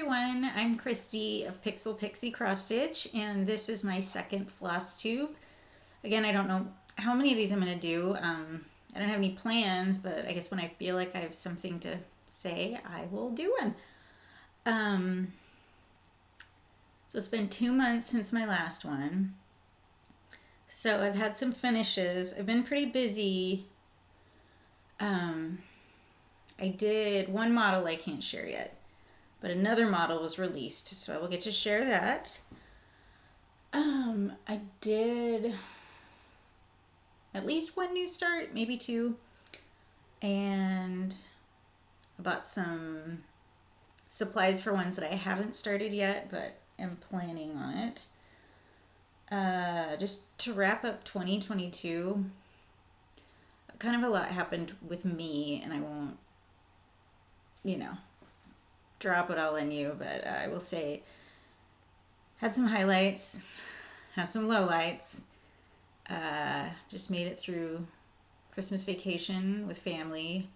everyone, I'm Christy of Pixie Cross Stitch, and this is my second FlossTube. Again, I don't know how many of these I'm going to do. I don't have any plans, but I guess when I feel like I have something to say, I will do one. So it's been 2 months since my last one. So I've had some finishes. I've been pretty busy. I did one model I can't share yet, but another model was released, so I will get to share that. I did at least one new start, maybe two, and I bought some supplies for ones that I haven't started yet, but am planning on it. Just to wrap up 2022, kind of a lot happened with me, and I won't, drop it all in you, but I will say, had some highlights, had some lowlights. Just made it through Christmas vacation with family,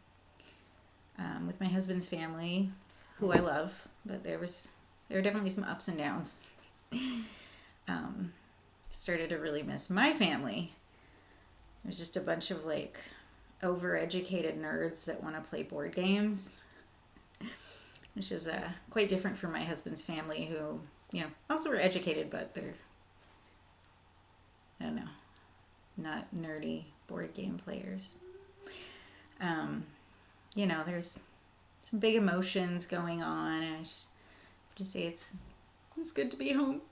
with my husband's family, who I love, but there were definitely some ups and downs. Started to really miss my family. There's just a bunch of overeducated nerds that want to play board games, which is quite different from my husband's family, who also were educated, but they're, I don't know, not nerdy board game players. There's some big emotions going on, and I just have to say it's good to be home.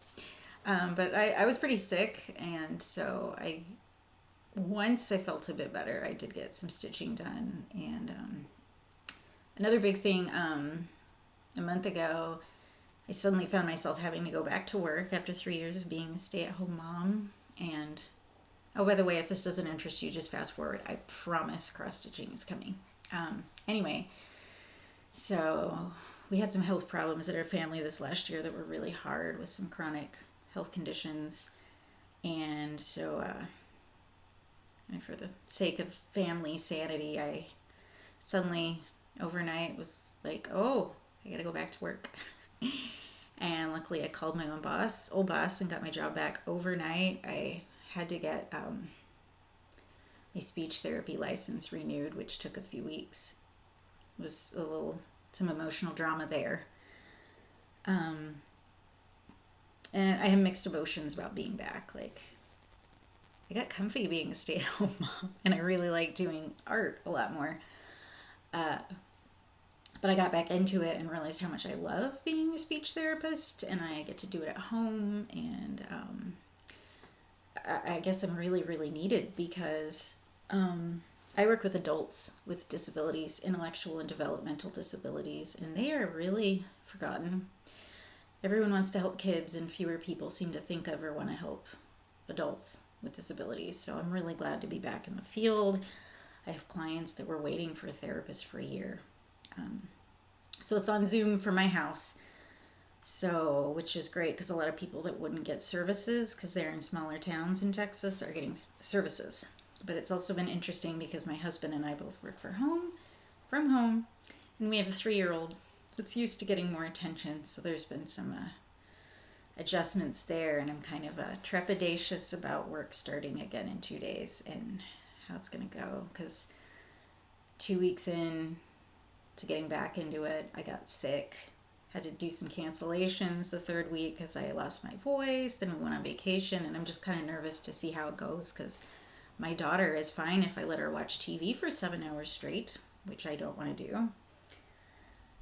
But I was pretty sick, and so once I felt a bit better, I did get some stitching done. And another big thing, a month ago, I suddenly found myself having to go back to work after 3 years of being a stay-at-home mom. And, oh, by the way, if this doesn't interest you, just fast forward. I promise cross-stitching is coming. Anyway, so we had some health problems at our family this last year that were really hard, with some chronic health conditions. And so, for the sake of family sanity, I suddenly overnight was like, oh, I gotta go back to work. And luckily I called my old boss, and got my job back overnight. I had to get my speech therapy license renewed, which took a few weeks. It was some emotional drama there. And I have mixed emotions about being back. I got comfy being a stay-at-home mom, and I really like doing art a lot more. But I got back into it and realized how much I love being a speech therapist, and I get to do it at home, and I guess I'm really, really needed because I work with adults with disabilities, intellectual and developmental disabilities, and they are really forgotten. Everyone wants to help kids, and fewer people seem to think of or want to help adults with disabilities. So I'm really glad to be back in the field. I have clients that were waiting for a therapist for a year. So it's on Zoom from my house, which is great because a lot of people that wouldn't get services because they're in smaller towns in Texas are getting services. But it's also been interesting because my husband and I both work from home, and we have a 3-year-old that's used to getting more attention. So there's been some adjustments there, and I'm kind of trepidatious about work starting again in 2 days and how it's going to go, because 2 weeks in to getting back into it, I got sick, had to do some cancellations the third week because I lost my voice. Then we went on vacation, and I'm just kind of nervous to see how it goes, because my daughter is fine if I let her watch TV for 7 hours straight, which I don't want to do.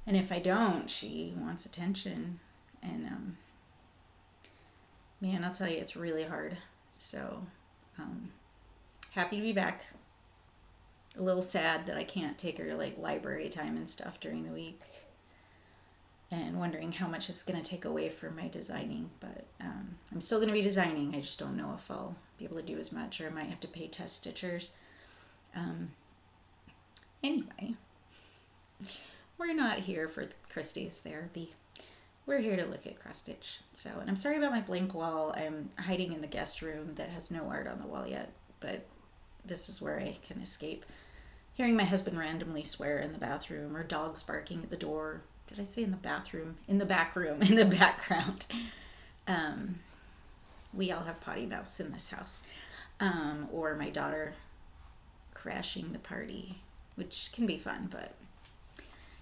And if I don't, she wants attention. And man, I'll tell you, it's really hard. So happy to be back. A little sad that I can't take her to library time and stuff during the week, and wondering how much it's going to take away from my designing. But I'm still going to be designing. I just don't know if I'll be able to do as much, or I might have to pay test stitchers. Anyway, we're not here for Christy's therapy. We're here to look at cross stitch. And I'm sorry about my blank wall. I'm hiding in the guest room that has no art on the wall yet, but this is where I can escape hearing my husband randomly swear in the bathroom, or dogs barking at the door, did I say in the bathroom? In the back room, in the background. Um, we all have potty mouths in this house. Or my daughter crashing the party, which can be fun, but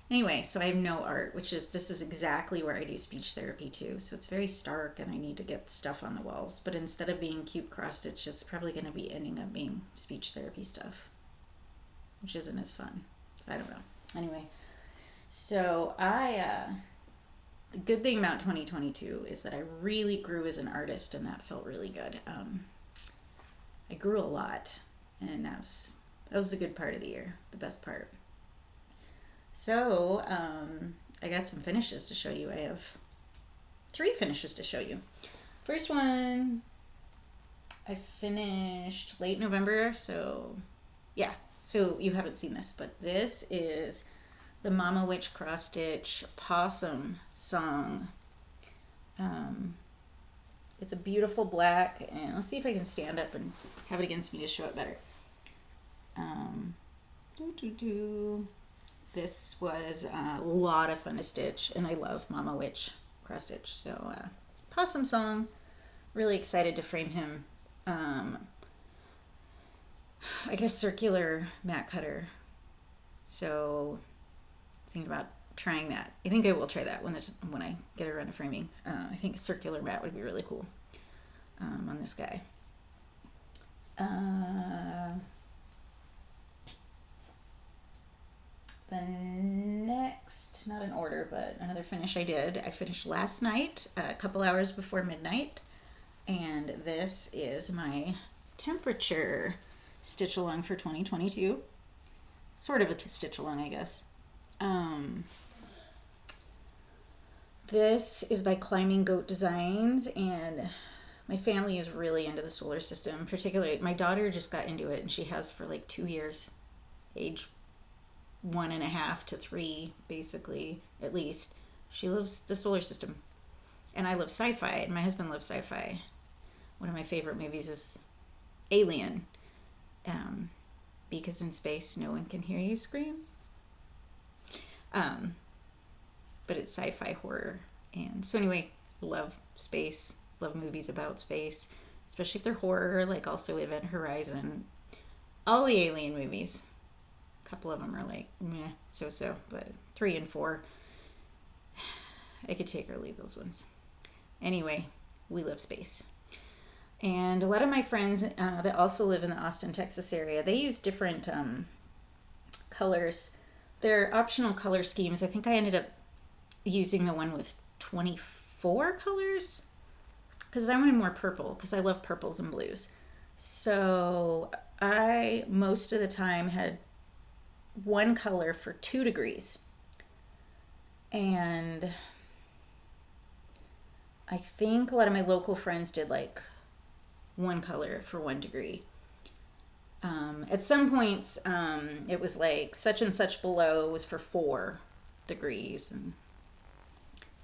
anyway, so I have no art, this is exactly where I do speech therapy too. So it's very stark and I need to get stuff on the walls. But instead of being cute cross stitch, it's probably going to be ending up being speech therapy stuff, which isn't as fun. So I don't know. Anyway, so the good thing about 2022 is that I really grew as an artist, and that felt really good. I grew a lot, and that was the good part of the year, the best part. So I got some finishes to show you. I have 3 finishes to show you. First one I finished late November, so yeah. So you haven't seen this, but this is the Mama Witch cross stitch possum song. It's a beautiful black, and let's see if I can stand up and have it against me to show it better. This was a lot of fun to stitch, and I love Mama Witch cross stitch. So possum song, really excited to frame him. I got a circular mat cutter, so thinking about trying that. I think I will try that when I get around to framing. I think a circular mat would be really cool on this guy. The next, not in order, but another finish I finished last night, a couple hours before midnight, and this is my temperature stitch along for 2022. Sort of a stitch along, I guess. This is by Climbing Goat Designs, and my family is really into the solar system. Particularly, my daughter just got into it, and she has for like 2 years, age 1.5 to 3, basically, at least. She loves the solar system, and I love sci-fi, and my husband loves sci-fi. One of my favorite movies is Alien, because in space no one can hear you scream. But it's sci-fi horror, and so anyway, love space, love movies about space, especially if they're horror, like also Event Horizon, all the Alien movies. A couple of them are like meh, so, but 3 and 4, I could take or leave those ones. Anyway, we love space. And a lot of my friends that also live in the Austin, Texas area, they use different colors. They're optional color schemes. I think I ended up using the one with 24 colors because I wanted more purple because I love purples and blues. So I most of the time had one color for 2 degrees. And I think a lot of my local friends did like one color for 1 degree. At some points, it was like such and such below was for 4 degrees, and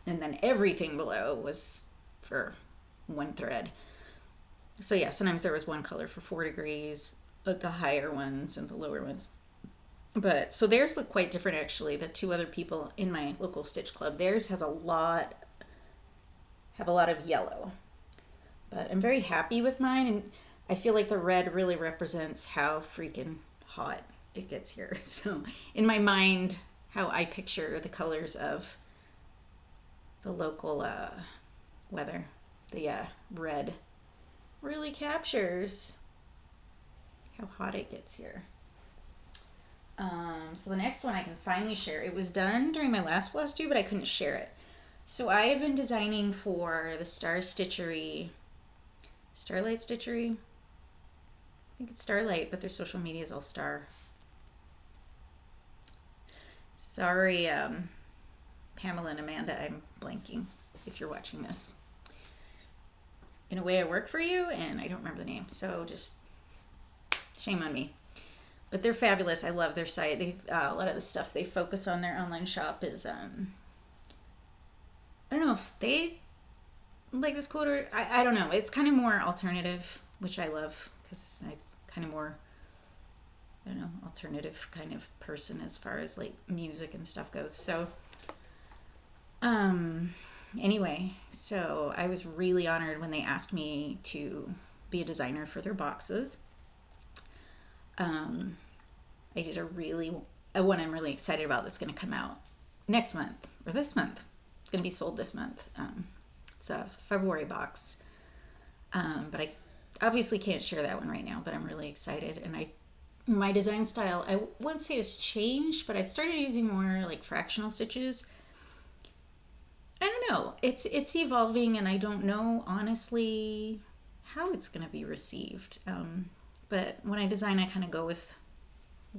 then everything below was for 1 thread. So yeah, sometimes there was one color for 4 degrees, the higher ones and the lower ones. But so theirs look quite different actually. The 2 other people in my local stitch club, theirs have a lot of yellow. But I'm very happy with mine, and I feel like the red really represents how freaking hot it gets here. So in my mind, how I picture the colors of the local weather, the red really captures how hot it gets here. So the next one I can finally share. It was done during my last FlossTube, but I couldn't share it. So I have been designing for the Starlight Stitchery. I think it's Starlight, but their social media is all Star. Sorry, Pamela and Amanda, I'm blanking if you're watching this. In a way, I work for you, and I don't remember the name, so just shame on me. But they're fabulous. I love their site. They a lot of the stuff they focus on their online shop is I don't know if they like this quote or I don't know. It's kind of more alternative, which I love because I kind of more I don't know alternative kind of person as far as like music and stuff goes. So Um, anyway, so I was really honored when they asked me to be a designer for their boxes. Um, I did a one I'm really excited about that's going to come out next month or this month. It's going to be sold this month. It's a February box. But I obviously can't share that one right now, but I'm really excited. And my design style, I wouldn't say has changed, but I've started using more like fractional stitches. I don't know. It's evolving, and I don't know honestly how it's going to be received. But when I design, I kind of go with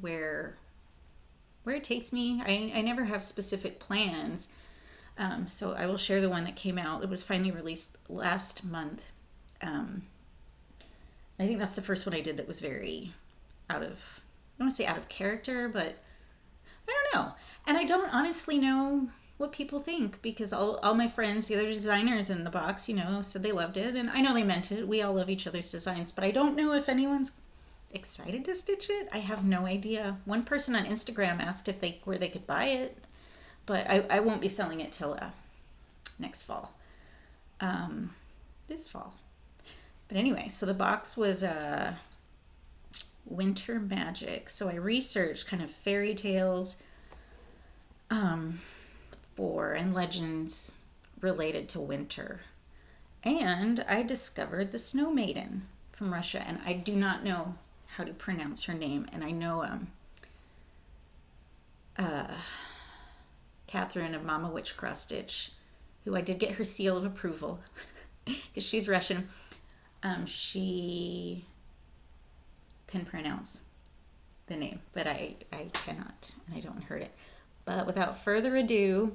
where where it takes me. I never have specific plans. So I will share the one that came out. It was finally released last month. Um, I think that's the first one I did that was very out of, I don't want to say out of character, but I don't know. And I don't honestly know what people think because all my friends, the other designers in the box, said they loved it. And I know they meant it. We all love each other's designs, but I don't know if anyone's excited to stitch it. I have no idea. One person on Instagram asked if where they could buy it, but I won't be selling it till next fall. This fall. But anyway, so the box was winter magic. So I researched kind of fairy tales for and legends related to winter. And I discovered the Snow Maiden from Russia, and I do not know how to pronounce her name. And I know Catherine of Mama Witch Cross Stitch, who I did get her seal of approval because she's Russian. She can pronounce the name, but I cannot, and I don't heard it. But without further ado,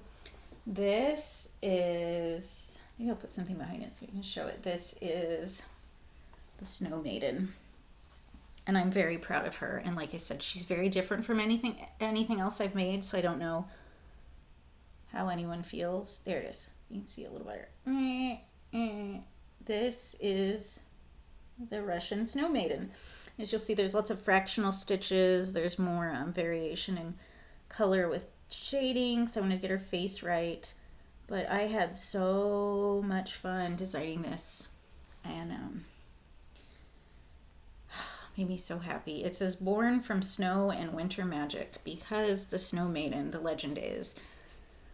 this is, maybe I'll put something behind it so you can show it. This is the Snow Maiden, and I'm very proud of her. And like I said, she's very different from anything else I've made, so I don't know how anyone feels. There it is. You can see it a little better. This is the Russian Snow Maiden. As you'll see, there's lots of fractional stitches. There's more variation in color with shading, so I wanted to get her face right. But I had so much fun designing this, and made me so happy. It says born from snow and winter magic because the Snow Maiden, the legend is,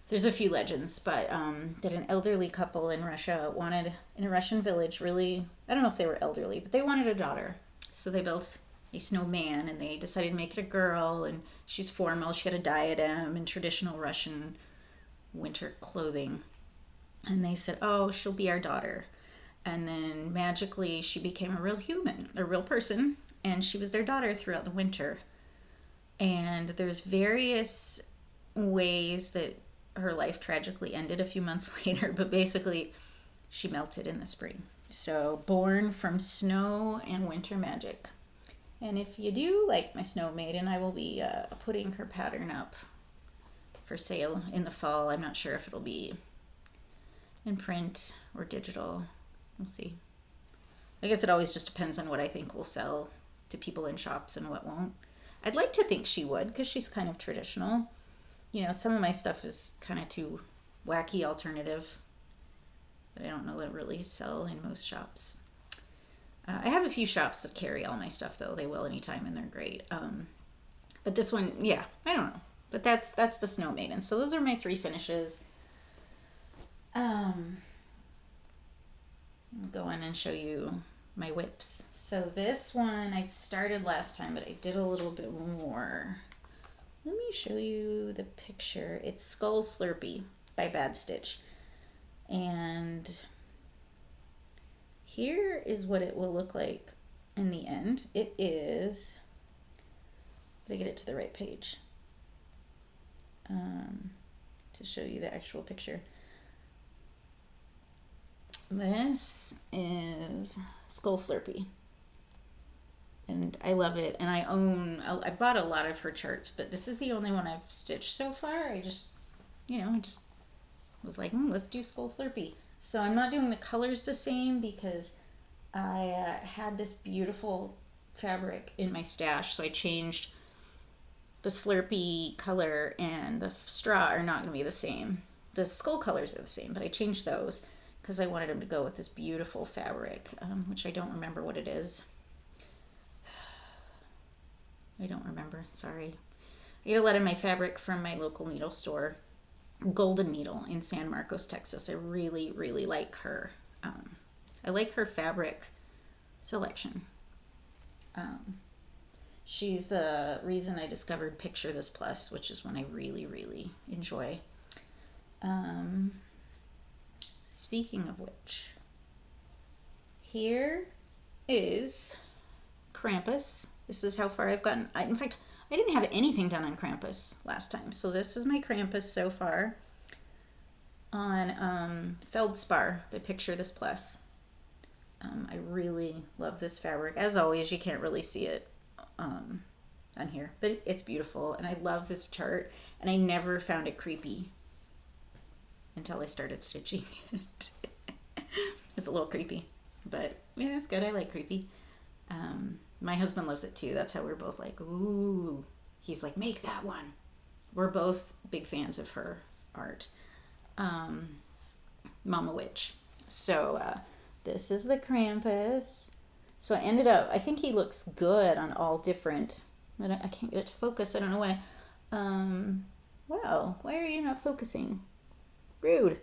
there's a few legends, but that an elderly couple in Russia wanted, in a Russian village, really, I don't know if they were elderly, but they wanted a daughter. So they built a snowman, and they decided to make it a girl, and she's formal. She had a diadem and traditional Russian winter clothing. And they said, oh, she'll be our daughter. And then magically she became a real human, a real person, and she was their daughter throughout the winter. And there's various ways that her life tragically ended a few months later, but basically she melted in the spring. So born from snow and winter magic. And if you do like my Snow Maiden, I will be putting her pattern up for sale in the fall. I'm not sure if it'll be in print or digital. We'll see. I guess it always just depends on what I think will sell to people in shops and what won't. I'd like to think she would because she's kind of traditional. Some of my stuff is kind of too wacky alternative that I don't know that really sell in most shops. I have a few shops that carry all my stuff, though. They will anytime, and they're great. But this one, yeah, I don't know. But that's the Snow Maiden. So those are my 3 finishes. I'll go in and show you my whips. So this one I started last time, but I did a little bit more. Let me show you the picture. It's Skull Slurpee by Bad Stitch. And here is what it will look like in the end. It is, did I get it to the right page? To show you the actual picture. This is Skull Slurpee. And I love it. And I bought a lot of her charts, but this is the only one I've stitched so far. I just was like, let's do Skull Slurpee. So I'm not doing the colors the same because I had this beautiful fabric in my stash. So I changed the Slurpee color, and the straw are not going to be the same. the skull colors are the same, but I changed those because I wanted them to go with this beautiful fabric, which I don't remember what it is. I don't remember, sorry. I get a lot of my fabric from my local needle store, Golden Needle in San Marcos, Texas. I really, really like her. I like her fabric selection. She's the reason I discovered Picture This Plus, which is one I really, really enjoy. Speaking of which, here is Krampus. This is how far I've gotten. In fact, I didn't have anything done on Krampus last time. So this is my Krampus so far on Feldspar by Picture This Plus. I really love this fabric. As always, you can't really see it on here, but it's beautiful. And I love this chart, and I never found it creepy until I started stitching it. It's a little creepy, but yeah, it's good. I like creepy. My husband loves it too. That's how we're both like, ooh. He's like, make that one. We're both big fans of her art. Mama Witch. So this is the Krampus. So I ended up, I think he looks good on all different, I can't get it to focus. I don't know why. Wow, why are you not focusing? Rude.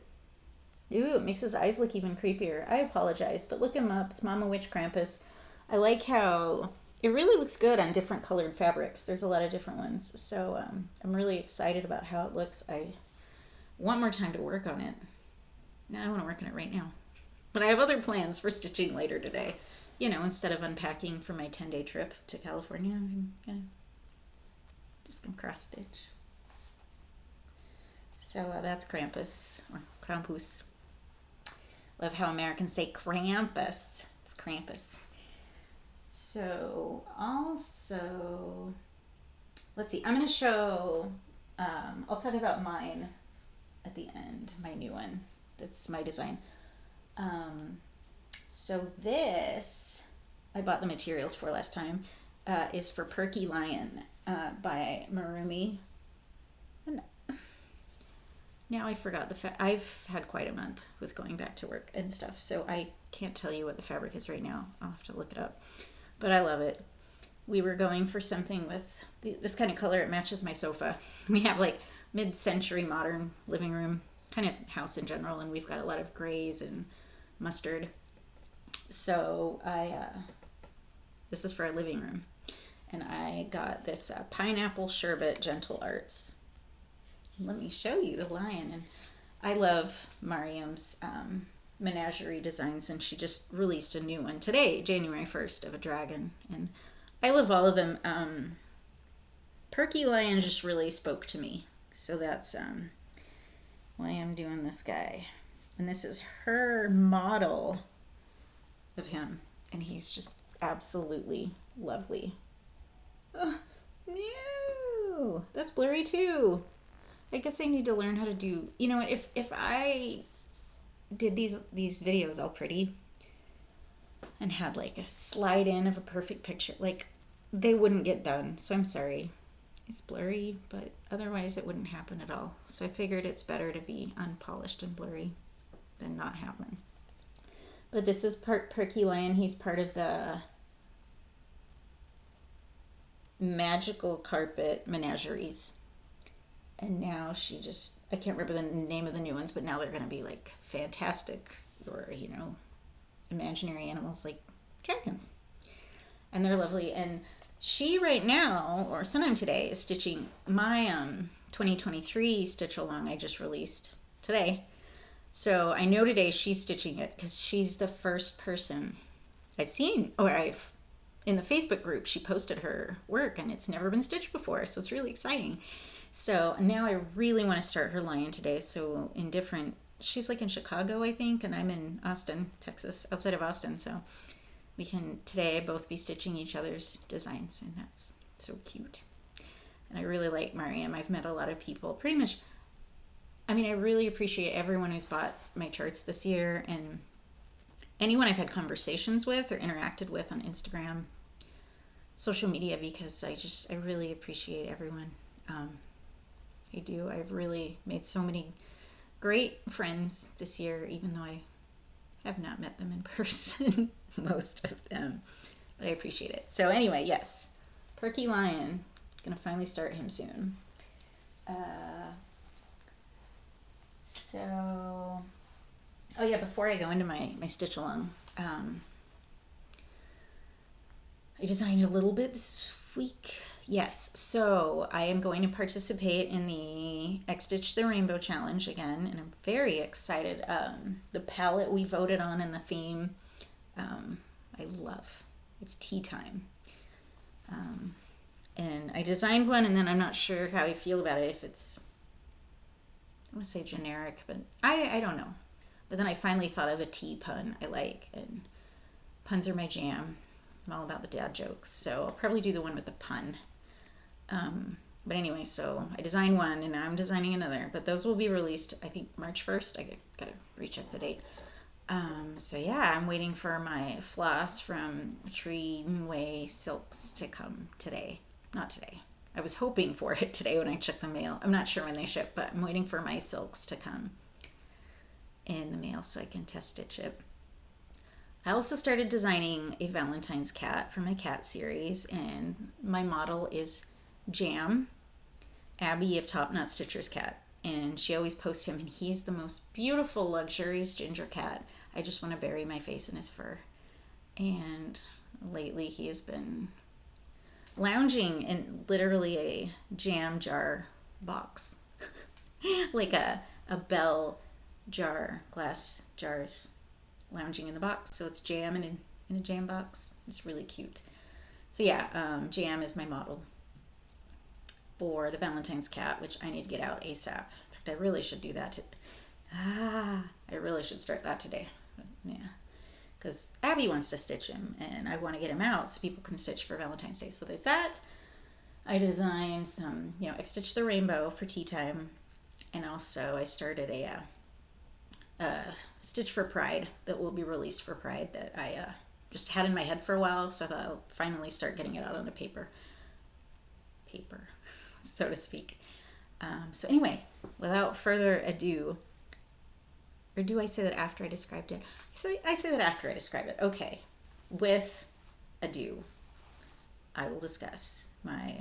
Ooh, it makes his eyes look even creepier. I apologize, but look him up. It's Mama Witch Krampus. I like how it really looks good on different colored fabrics. There's a lot of different ones. So I'm really excited about how it looks. I want more time to work on it. Now I want to work on it right now. But I have other plans for stitching later today. You know, instead of unpacking for my 10-day trip to California, I'm just gonna cross stitch. So that's Krampus, or Krampus. Love how Americans say Krampus. It's Krampus. So also, let's see, I'm going to show, I'll talk about mine at the end, my new one. That's my design. So this, I bought the materials for last time, is for Perky Lion by Marumi. And now I forgot I've had quite a month with going back to work and stuff, so I can't tell you what the fabric is right now. I'll have to look it up. But I love it. We were going for something with this kind of color. It matches my sofa. We have like mid-century modern living room, kind of house in general, and we've got a lot of grays and mustard. So this is for our living room. And I got this Pineapple Sherbet Gentle Arts. Let me show you the lion. And I love Mariam's menagerie designs, and she just released a new one today, January 1st, of a dragon. And I love all of them. Perky Lion just really spoke to me. So that's why I'm doing this guy. And this is her model of him. And he's just absolutely lovely. Oh, no! That's blurry too. I guess I need to learn how to do, you know what, if I did these videos all pretty and had like a slide in of a perfect picture, like they wouldn't get done. So I'm sorry. It's blurry, but otherwise it wouldn't happen at all. So I figured it's better to be unpolished and blurry than not happen. But this is Perky Lion. He's part of the Magical Carpet Menageries. And now she just, I can't remember the name of the new ones, but now they're going to be like fantastic or, you know, imaginary animals like dragons. And they're lovely. And she right now, or sometime today, is stitching my 2023 stitch along I just released today. So I know today she's stitching it because she's the first person I've seen, or in the Facebook group, she posted her work and it's never been stitched before. So it's really exciting. So now I really want to start her lion today. So she's like in Chicago, I think, and I'm in Austin, Texas, outside of Austin. So we can today both be stitching each other's designs, and that's so cute. And I really like Mariam. I've met a lot of people, pretty much. I mean, I really appreciate everyone who's bought my charts this year, and anyone I've had conversations with or interacted with on Instagram, social media, because I really appreciate everyone. I do. I've really made so many great friends this year, even though I have not met them in person, most of them, but I appreciate it. So anyway, yes, Perky Lion, gonna finally start him soon. So, oh yeah, before I go into my stitch along, I designed a little bit this week. Yes, so I am going to participate in the X Stitch the Rainbow Challenge again, and I'm very excited. The palette we voted on and the theme, I love. It's tea time. And I designed one, and then I'm not sure how I feel about it, if it's, I want to say generic, but I don't know. But then I finally thought of a tea pun I like, and puns are my jam. I'm all about the dad jokes, so I'll probably do the one with the pun. But anyway, so I designed one, and now I'm designing another. But those will be released, I think, March 1st. I gotta recheck the date. So yeah, I'm waiting for my floss from Tree Way Silks to come today. Not today. I was hoping for it today when I checked the mail. I'm not sure when they ship, but I'm waiting for my silks to come in the mail so I can test stitch it. I also started designing a Valentine's cat for my cat series, and my model is Jam, Abby of Top Knot Stitcher's cat. And she always posts him, and he's the most beautiful, luxurious ginger cat. I just want to bury my face in his fur. And lately he has been lounging in literally a jam jar box. Like a bell jar, glass jars lounging in the box. So it's jam in a jam box. It's really cute. So yeah, Jam is my model for the Valentine's cat, which I need to get out ASAP. In fact, I really should do that. I really should start that today. Yeah, because Abby wants to stitch him, and I want to get him out so people can stitch for Valentine's Day. So there's that. I designed some, X Stitch the Rainbow for tea time, and also I started a Stitch for Pride that will be released for Pride that I just had in my head for a while, so I thought I'll finally start getting it out onto paper, so to speak. So anyway, without further ado, or do I say that after I described it? I say that after I described it. Okay, with ado, I will discuss my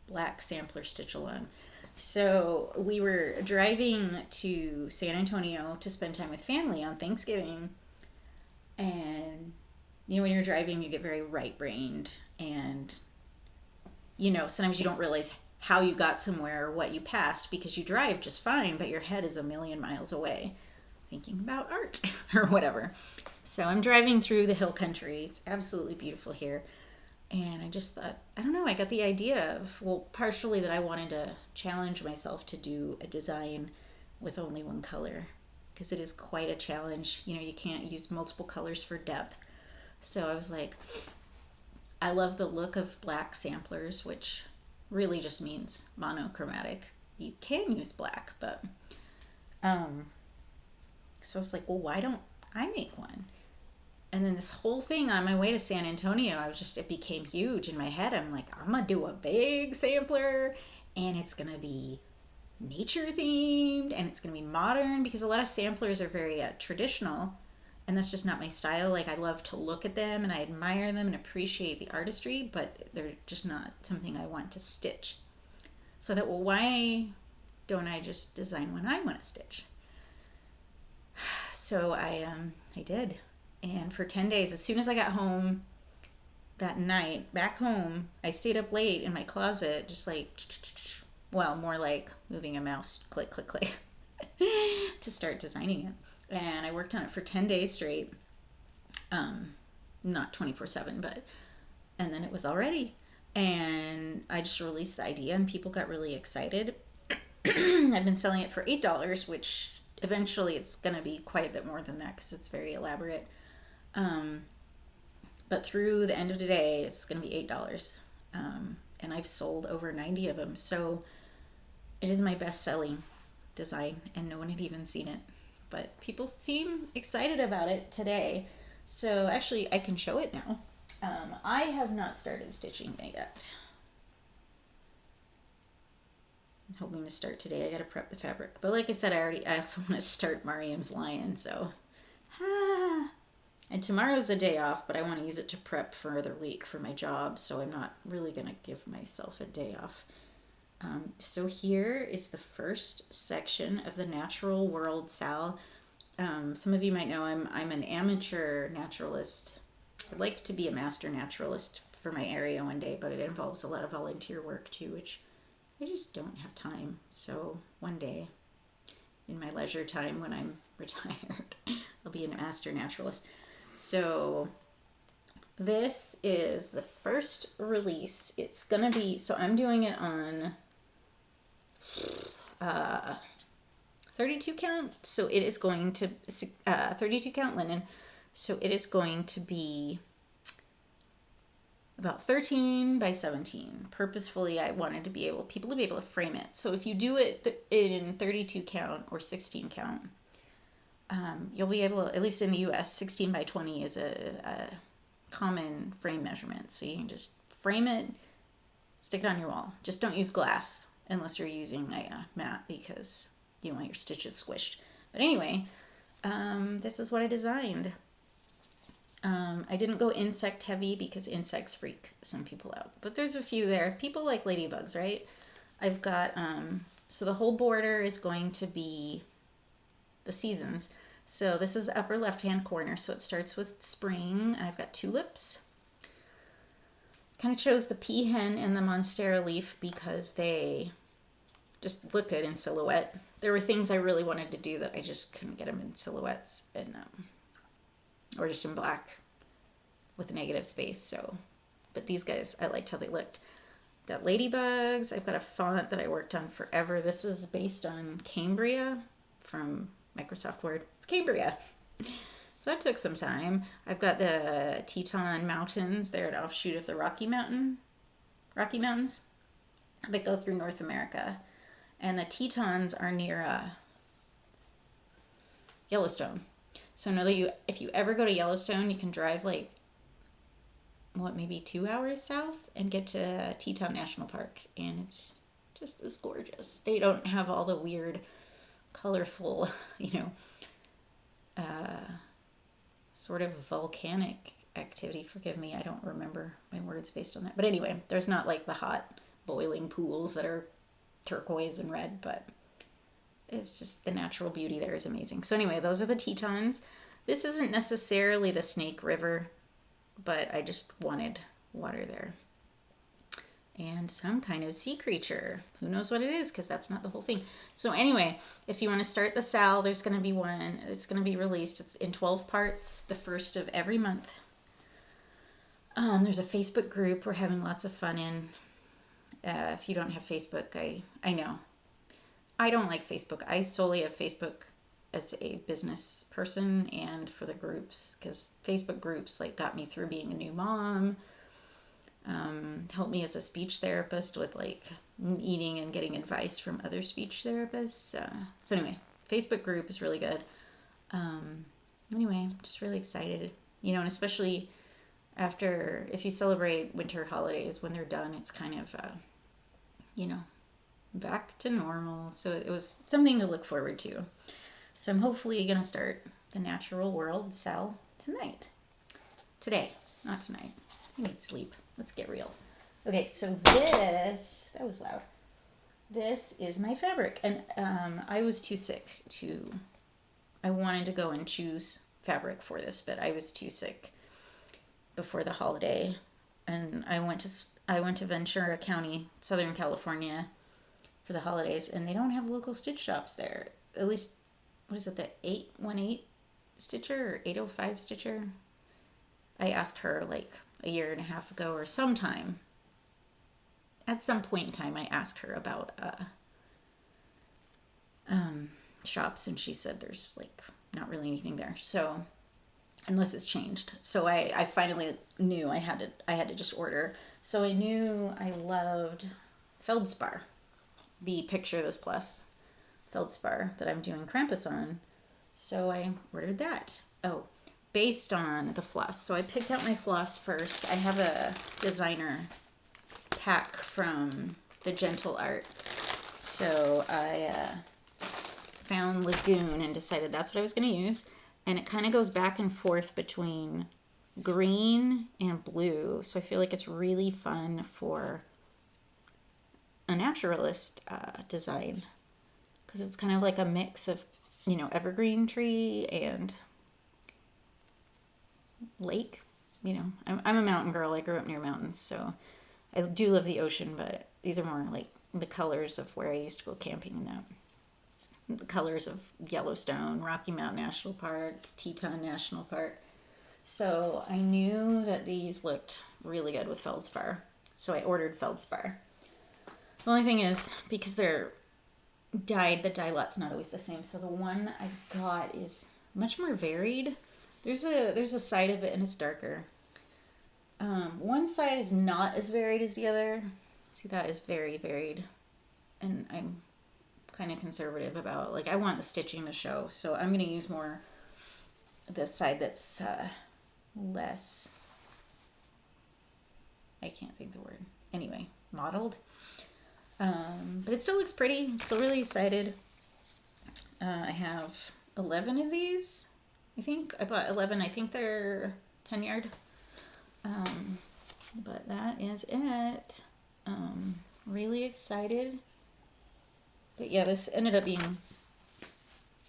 black sampler stitch along. So we were driving to San Antonio to spend time with family on Thanksgiving, and when you're driving you get very right-brained, and sometimes you don't realize how you got somewhere or what you passed because you drive just fine, but your head is a million miles away thinking about art or whatever. So I'm driving through the hill country. It's absolutely beautiful here. And I just thought, I don't know, I got the idea of, partially that I wanted to challenge myself to do a design with only one color, because it is quite a challenge. You can't use multiple colors for depth. So I was like, I love the look of black samplers, which really just means monochromatic. You can use black, but so I was like, why don't I make one? And then this whole thing on my way to San Antonio, it became huge in my head. I'm like, I'm gonna do a big sampler, and it's gonna be nature themed, and it's gonna be modern, because a lot of samplers are very traditional, and that's just not my style. Like, I love to look at them and I admire them and appreciate the artistry, but they're just not something I want to stitch. So I thought, why don't I just design one I want to stitch? So I did. And for 10 days, as soon as I got home that night, back home, I stayed up late in my closet, just like, more like moving a mouse, click, click, click, to start designing it. And I worked on it for 10 days straight, not 24/7, and then it was all ready. And I just released the idea, and people got really excited. I've been selling it for $8, which eventually it's going to be quite a bit more than that because it's very elaborate. But through the end of today, it's going to be $8. And I've sold over 90 of them. So it is my best-selling design, and no one had even seen it. But people seem excited about it today. So actually, I can show it now. I have not started stitching it yet. I'm hoping to start today. I gotta prep the fabric. But like I said, I also want to start Mariam's Lion, so. And tomorrow's a day off, but I want to use it to prep for another week for my job, so I'm not really gonna give myself a day off. So here is the first section of the Natural World Sal. Some of you might know I'm an amateur naturalist. I'd like to be a master naturalist for my area one day, but it involves a lot of volunteer work too, which I just don't have time. So one day, in my leisure time when I'm retired, I'll be a master naturalist. So this is the first release. It's gonna be, so I'm doing it on 32 count, so it is going to 32 count linen, so it is going to be about 13 by 17. Purposefully, I wanted to be people to be able to frame it. So if you do it in 32 count or 16 count, you'll be able to, at least in the US, 16 by 20 is a common frame measurement. So you can just frame it, stick it on your wall. Just don't use glass unless you're using a mat, because you don't want your stitches squished. But anyway, this is what I designed. I didn't go insect heavy because insects freak some people out. But there's a few there. People like ladybugs, right? I've got, so the whole border is going to be the seasons. So this is the upper left-hand corner. So it starts with spring, and I've got tulips. Kind of chose the peahen and the monstera leaf because they just look good in silhouette. There were things I really wanted to do that I just couldn't get them in silhouettes, and or just in black with a negative space. So, but these guys, I liked how they looked. Got ladybugs. I've got a font that I worked on forever. This is based on Cambria from Microsoft Word. It's Cambria. So that took some time. I've got the Teton Mountains. They're an offshoot of the Rocky Mountains that go through North America. And the Tetons are near Yellowstone. So know that if you ever go to Yellowstone, you can drive like, maybe 2 hours south and get to Teton National Park. And it's just as gorgeous. They don't have all the weird, colorful, sort of volcanic activity. Forgive me, I don't remember my words based on that. But anyway, there's not like the hot boiling pools that are turquoise and red, but it's just the natural beauty there is amazing. So anyway, those are the Tetons. This isn't necessarily the Snake River, but I just wanted water there. And some kind of sea creature. Who knows what it is, because that's not the whole thing. So anyway, if you want to start the SAL, there's going to be one. It's going to be released. It's in 12 parts, the first of every month. There's a Facebook group we're having lots of fun in. If you don't have Facebook, I know. I don't like Facebook. I solely have Facebook as a business person and for the groups, because Facebook groups got me through being a new mom. Helped me as a speech therapist with eating and getting advice from other speech therapists. So anyway, Facebook group is really good. Anyway, just really excited, and especially if you celebrate winter holidays, when they're done, it's kind of, back to normal. So it was something to look forward to. So I'm hopefully going to start the Natural World SAL today, not tonight. I need sleep. Let's get real. Okay, so that was loud. This is my fabric. And I was too sick I wanted to go and choose fabric for this, but I was too sick before the holiday. And I went to Ventura County, Southern California for the holidays, and they don't have local stitch shops there. At least, what is it, the 818 stitcher or 805 stitcher? I asked her a year and a half ago or sometime. At some point in time, I asked her about shops, and she said there's not really anything there. So unless it's changed. So I finally knew I had to just order. So I knew I loved feldspar, the Picture This Plus feldspar that I'm doing Krampus on. So I ordered that. Oh, based on the floss. So I picked out my floss first. I have a designer pack from the Gentle Art So I found Lagoon and decided that's what I was going to use. And it kind of goes back and forth between green and blue. So I feel like it's really fun for a naturalist design because it's kind of like a mix of, evergreen tree and lake. I'm a mountain girl. I grew up near mountains, so I do love the ocean, but these are more like the colors of where I used to go camping in that. The colors of Yellowstone, Rocky Mountain National Park, Teton National Park. So I knew that these looked really good with feldspar. So I ordered feldspar. The only thing is, because they're dyed, the dye lot's not always the same. So the one I got is much more varied. There's a side of it and it's darker. One side is not as varied as the other. See, that is very varied. And I'm kind of conservative about, like, I want the stitching to show. So I'm going to use more the side that's less, I can't think the word. Anyway, mottled. But it still looks pretty. I'm still really excited. I have 11 of these. I think I bought 11. I think they're 10 yard. But that is it. Really excited. But yeah, this ended up being,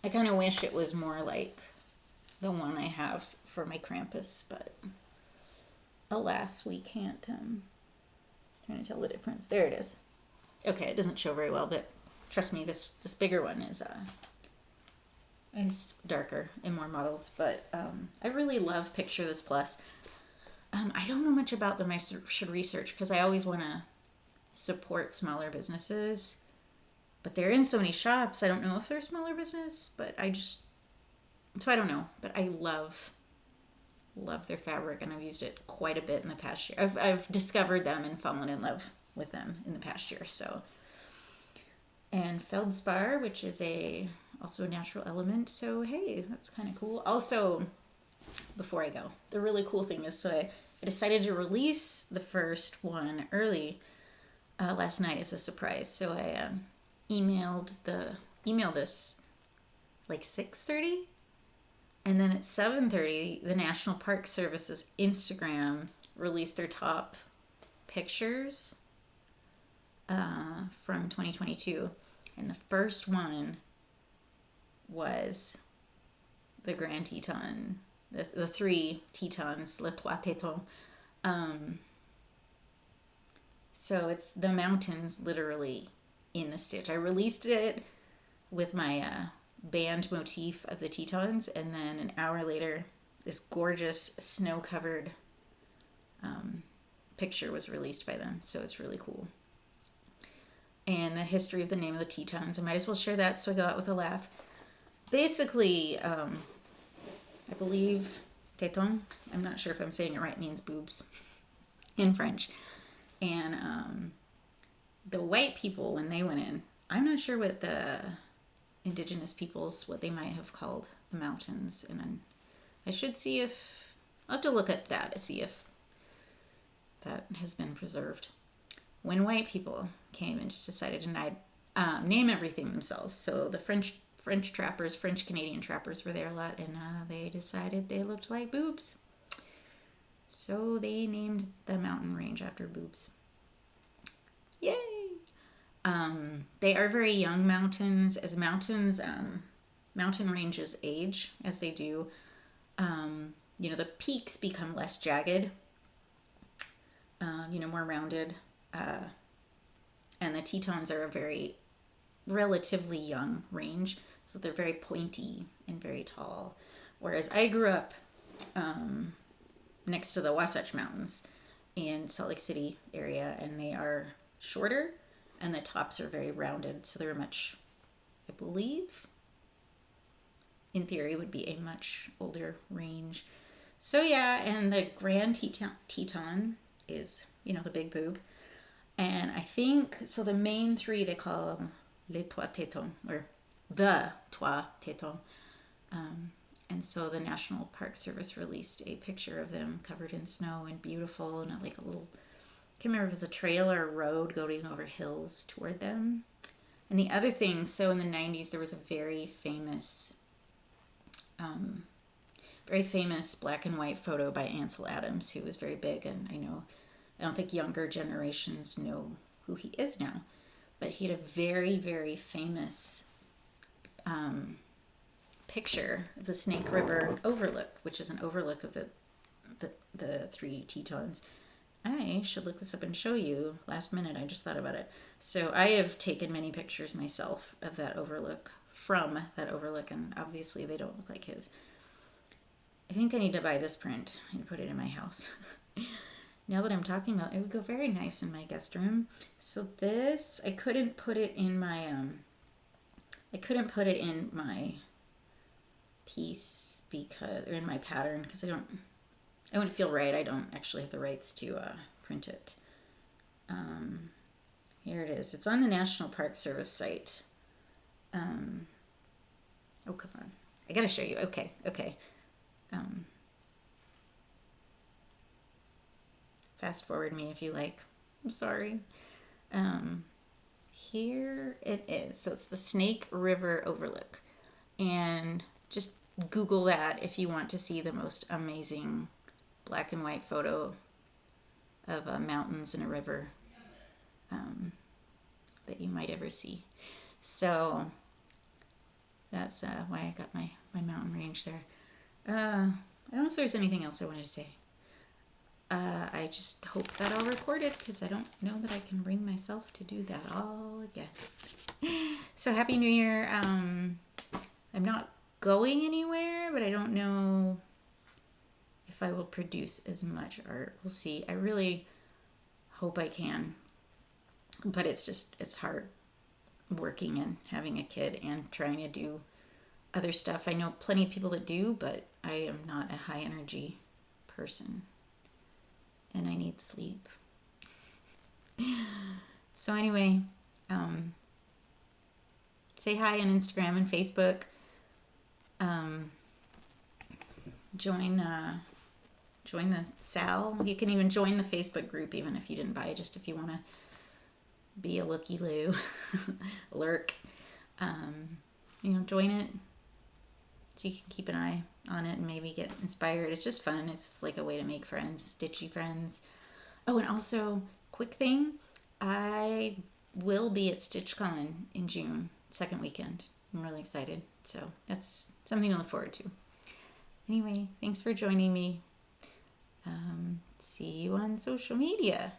I kind of wish it was more like the one I have for my Krampus, but alas, we can't, trying to tell the difference. There it is. Okay, it doesn't show very well, but trust me, this bigger one is darker and more mottled, but I really love Picture This Plus. I don't know much about them. I should research because I always want to support smaller businesses, but they're in so many shops. I don't know if they're a smaller business, but so I don't know, but I love their fabric, and I've used it quite a bit in the past year. I've discovered them and fallen in love with them in the past year. So, and feldspar, which is also a natural element. So hey, that's kind of cool. Also, before I go, the really cool thing is, so I decided to release the first one early last night as a surprise. So I emailed this like 6:30, and then at 7:30, the National Park Service's Instagram released their top pictures from 2022, and the first one was the Grand Teton, the three Tetons, les trois tétons. So it's the mountains literally in the stitch. I released it with my band motif of the Tetons, and then an hour later, this gorgeous snow-covered picture was released by them. So it's really cool. And the history of the name of the Tetons, I might as well share that so I go out with a laugh. Basically, I believe téton, I'm not sure if I'm saying it right, means boobs in French. And the white people, when they went in, I'm not sure what the indigenous peoples, what they might have called the mountains. And I should see if, I'll have to look at that to see if that has been preserved. When white people came and just decided to name everything themselves. So the French trappers, French Canadian trappers were there a lot, and they decided they looked like boobs. So they named the mountain range after boobs. Yay! They are very young mountains. As mountain ranges age, as they do, the peaks become less jagged, more rounded. And the Tetons are a very relatively young range, so they're very pointy and very tall. Whereas I grew up next to the Wasatch Mountains in Salt Lake City area, and they are shorter, and the tops are very rounded, so they're much, I believe, in theory, would be a much older range. So yeah, and the Grand Teton is, the big boob. And I think, so the main three, they call them les trois tétons, or the trois tétons. And so the National Park Service released a picture of them covered in snow and beautiful, and like a little, I can't remember if it was a trail or a road going over hills toward them. And the other thing, so in the 90s, there was a um, very famous black and white photo by Ansel Adams, who was very big. And I don't think younger generations know who he is now, but he had a very, very famous picture of the Snake River overlook, which is an overlook of the three Tetons. I should look this up and show you. Last minute, I just thought about it. So I have taken many pictures myself of that overlook, from that overlook, and obviously they don't look like his. I think I need to buy this print and put it in my house. Now that I'm talking about it, would go very nice in my guest room. So this, I couldn't put it in my piece because, or in my pattern, because I wouldn't feel right. I don't actually have the rights to print it. Here it is. It's on the National Park Service site. Oh, come on. I gotta show you. Okay. Fast forward me if you like. I'm sorry. Here it is. So it's the Snake River Overlook. And just Google that if you want to see the most amazing black and white photo of mountains and a river that you might ever see. So that's why I got my mountain range there. I don't know if there's anything else I wanted to say. I just hope that I'll record it, because I don't know that I can bring myself to do that all again. So Happy New Year. I'm not going anywhere, but I don't know if I will produce as much art. We'll see. I really hope I can, but it's hard working and having a kid and trying to do other stuff. I know plenty of people that do, but I am not a high energy person, and I need sleep. So anyway, say hi on Instagram and Facebook. Join the Sal. You can even join the Facebook group, even if you didn't buy it, just if you want to be a looky-loo, lurk. Join it so you can keep an eye on it and maybe get inspired. It's just fun. It's just like a way to make friends, stitchy friends. Oh, and also, quick thing, I will be at StitchCon in June, second weekend. I'm really excited. So that's something to look forward to. Anyway, thanks for joining me. See you on social media.